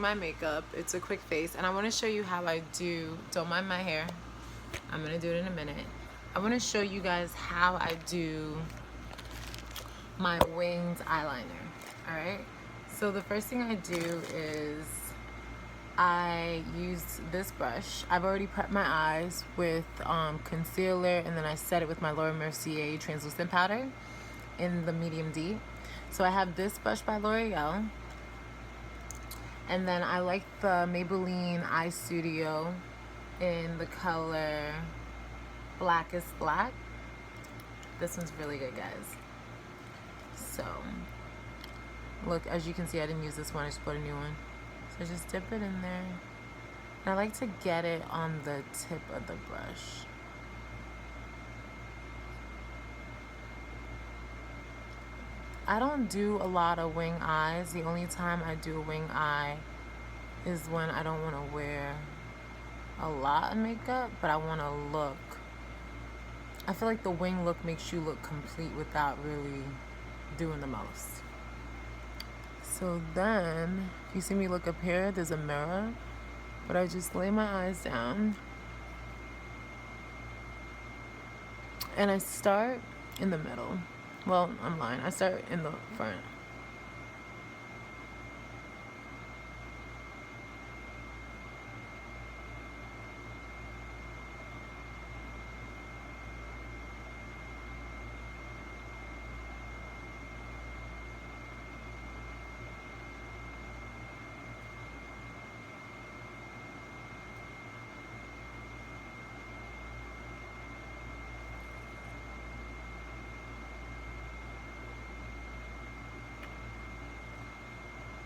my makeup. It's a quick face, and I want to show you how I do. Don't mind my hair. I'm gonna do it in a minute. I want to show you guys how I do my winged eyeliner. All right. So the first thing I do is I use this brush. I've already prepped my eyes with concealer, and then I set it with my Laura Mercier translucent powder in the medium D. So I have this brush by L'Oreal, and then I like the Maybelline Eye Studio in the color Blackest Black. This one's really good, guys. So look, as you can see, I didn't use this one, I just put a new one. So just dip it in there. And I like to get it on the tip of the brush. I don't do a lot of wing eyes. The only time I do a wing eye is when I don't want to wear a lot of makeup, but I want to look. I feel like the wing look makes you look complete without really doing the most. So then, if you see me look up here, there's a mirror, but I just lay my eyes down and I start in the middle. Well, I'm lying. I start in the front.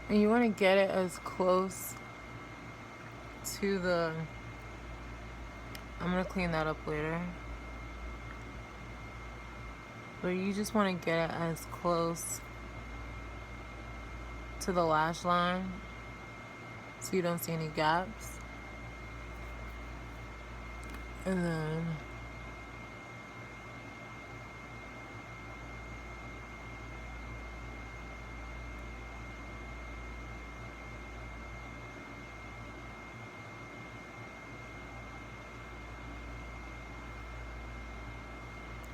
And you want to get it as close to the... I'm going to clean that up later. But you just want to get it as close to the lash line so you don't see any gaps.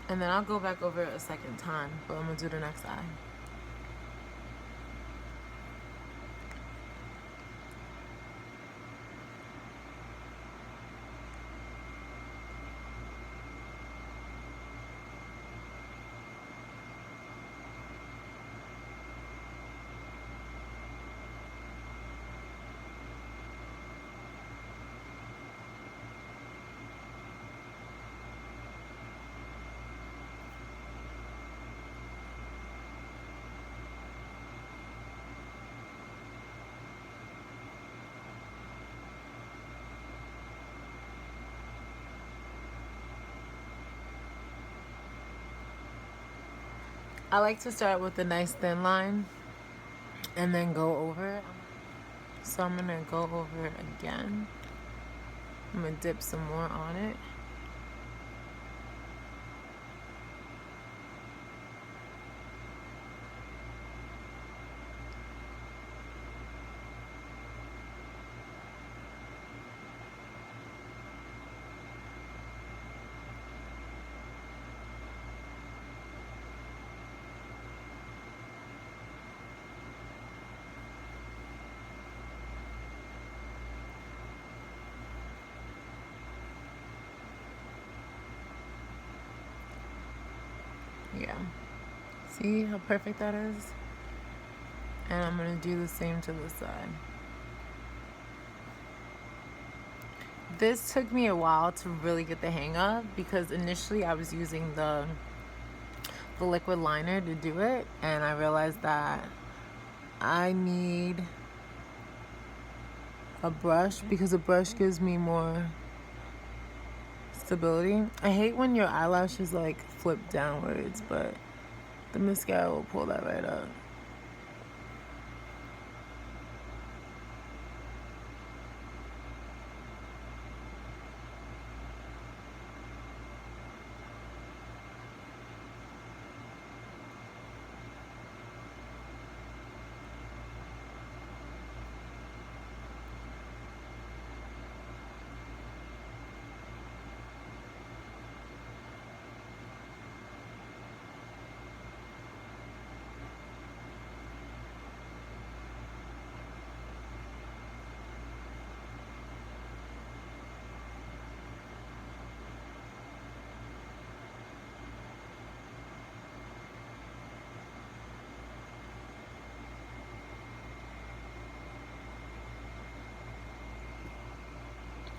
And then I'll go back over it a second time, but I'm going to do the next eye. I like to start with a nice thin line and then go over it. So I'm going to go over it again. I'm going to dip some more on it. Yeah, see how perfect that is? And I'm going to do the same to this side. This took me a while to really get the hang of, because initially I was using the liquid liner to do it, and I realized that I need a brush because a brush gives me more stability. I hate when your eyelashes like flip downwards, but the mascara will pull that right up.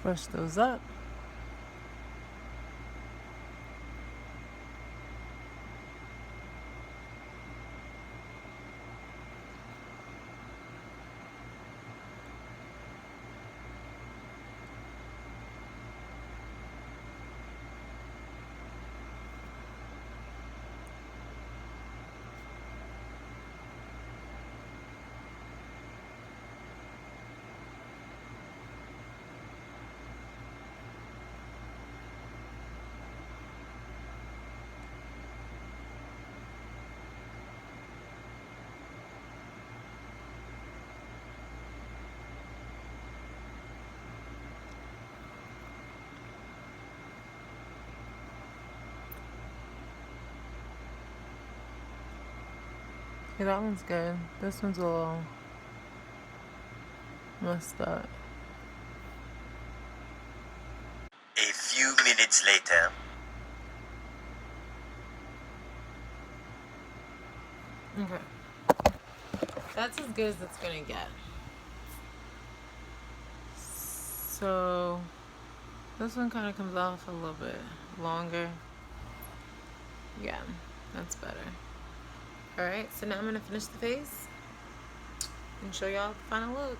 brush those up. Yeah, that one's good. This one's a little messed up. A few minutes later. Okay. That's as good as it's gonna get. So this one kind of comes off a little bit longer. Yeah, that's better. Alright, so now I'm gonna finish the face and show y'all the final look.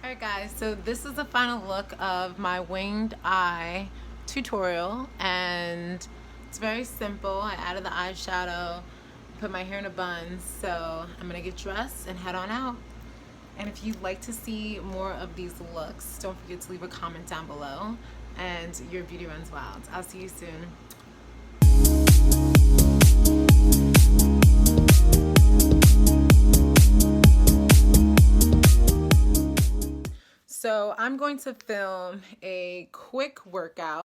Alright guys, so this is the final look of my winged eye tutorial, and it's very simple. I added the eyeshadow, put my hair in a bun, so I'm gonna get dressed and head on out. And if you'd like to see more of these looks, don't forget to leave a comment down below. And your beauty runs wild. I'll see you soon. So I'm going to film a quick workout.